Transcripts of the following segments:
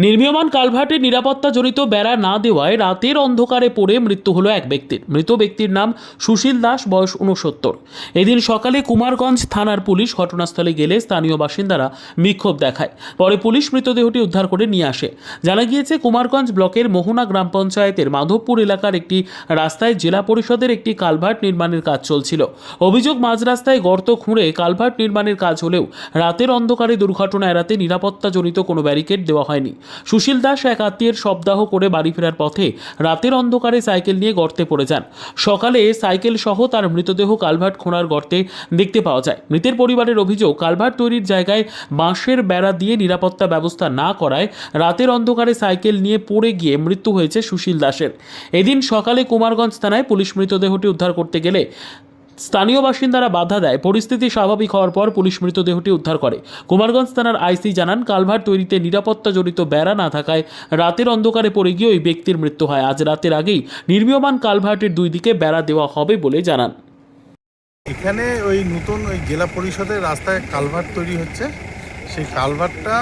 নির্মীয়মান কালভার্টের নিরাপত্তাজনিত বেড়া না দেওয়ায় রাতের অন্ধকারে পড়ে মৃত্যু হলো এক ব্যক্তির। মৃত ব্যক্তির নাম সুশীল দাস, বয়স 69। এদিন সকালে কুমারগঞ্জ থানার পুলিশ ঘটনাস্থলে গেলে স্থানীয় বাসিন্দারা বিক্ষোভ দেখায়। পরে পুলিশ মৃতদেহটি উদ্ধার করে নিয়ে আসে। জানা গিয়েছে, কুমারগঞ্জ ব্লকের মোহনা গ্রাম পঞ্চায়েতের মাধবপুর এলাকার একটি রাস্তায় জেলা পরিষদের একটি কালভার্ট নির্মাণের কাজ চলছিল। অভিযোগ, মাঝ রাস্তায় গর্ত খুঁড়ে কালভার্ট নির্মাণের কাজ হলেও রাতের অন্ধকারে দুর্ঘটনা এড়াতে নিরাপত্তাজনিত কোনো ব্যারিকেড দেওয়া হয়নি। সুশীল দাস এক আত্মীয়ের শবদাহ করে বাড়ি ফেরার পথে রাতের অন্ধকারে সাইকেল নিয়ে গর্তে পড়ে যান। সকালে সাইকেল সহ তার মৃতদেহ কালভার্ট খোঁড়ার গর্তে দেখতে পাওয়া যায়। মৃতের পরিবারের অভিযোগ, কালভার্ট তৈরির জায়গায় বাঁশের বেড়া দিয়ে নিরাপত্তা ব্যবস্থা না করায় রাতের অন্ধকারে সাইকেল নিয়ে পড়ে গিয়ে মৃত্যু হয়েছে সুশীল দাসের। এদিন সকালে কুমারগঞ্জ থানায় পুলিশ মৃতদেহটি উদ্ধার করতে গেলে স্থানীয় বাসিন্দারা বাধা দেয়। পরিস্থিতি স্বাভাবিক হওয়ার পর পুলিশ মৃতদেহটি উদ্ধার করে। কুমারগঞ্জ থানার আইসি জানান, কালভার্ট তৈরিতে নিরাপত্তাজনিত বেড়া না থাকায় রাতের অন্ধকারে পড়ে গিয়ে ওই ব্যক্তির মৃত্যু হয়। আজ রাতের আগেই নির্মীয়মান কালভার্টের দুই দিকে বেড়া দেওয়া হবে বলে জানান। এখানে ওই নতুন ওই জেলা পরিষদের রাস্তায় কালভার্ট তৈরি হচ্ছে। সেই কালভার্টটা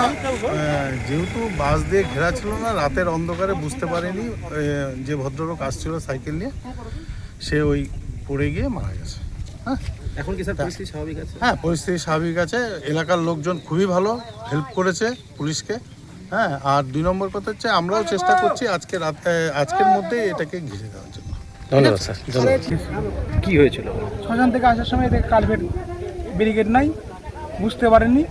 যেহেতু বাস দিয়ে ঘেরা ছিল না, রাতের অন্ধকারে বুঝতে পারেনি যে ভদ্রলোক আসছিল সাইকেল নিয়ে, সে ওই পড়ে গিয়ে মারা গেছে। হ্যাঁ, এখন কি স্যার পরিস্থিতি স্বাভাবিক আছে? হ্যাঁ, পরিস্থিতি স্বাভাবিক আছে। এলাকার লোকজন খুবই ভালো হেল্প করেছে পুলিশকে। হ্যাঁ, আর 2 নম্বর কথা হচ্ছে, আমরাও চেষ্টা করছি আজকের মধ্যে এটাকে ঘিরে দেওয়ার জন্য। ধন্যবাদ স্যার, ধন্যবাদ। কি হয়েছিল? শ্মশান থেকে আসার সময় দেখে কালভেট ব্যারিকেড নাই, বুঝতে পারেননি।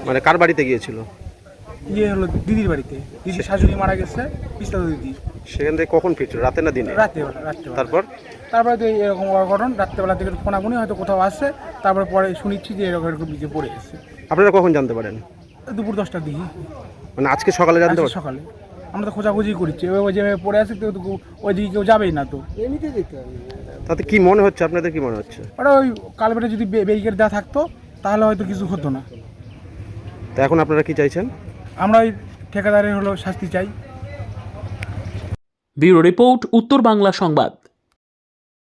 মানে কার বাড়িতে গিয়েছিল? ইয়ে হলো দিদির বাড়িতে, দিদির শাশুড়ি মারা গেছে, পিস্তা দিদি। সেখান থেকে কখন ফিরছিল? রাতে না দিনে? রাত্রেবেলা। তারপর তো এরকম অঘটন, রাত্রেবেলা থেকে ফোনাফোনি হয়তো কোথাও আসছে, তারপরে পরে শুনেছি যে এরকম নিচে পড়ে গেছে। আপনারা কখন জানতে পারেন? দুপুর 10টার দিকে, মানে আজকে সকালে জানতে আজকে পারেন? সকালে। আমরা তো খোঁজাখুঁজি করছি, ওই যে পড়ে আছে কেউ তো ওইদিকে কেউ যাবেই না। তো তাতে কি মনে হচ্ছে, আপনাদের কি মনে হচ্ছে? ওটা ওই কালভেটে যদি ব্যারিকেড দেওয়া থাকতো তাহলে হয়তো কিছু হতো না। তা এখন আপনারা কি চাইছেন? আমরা ওই ঠিকাদারের হলো শাস্তি চাই। ব্যুরো রিপোর্ট, উত্তর বাংলা সংবাদ।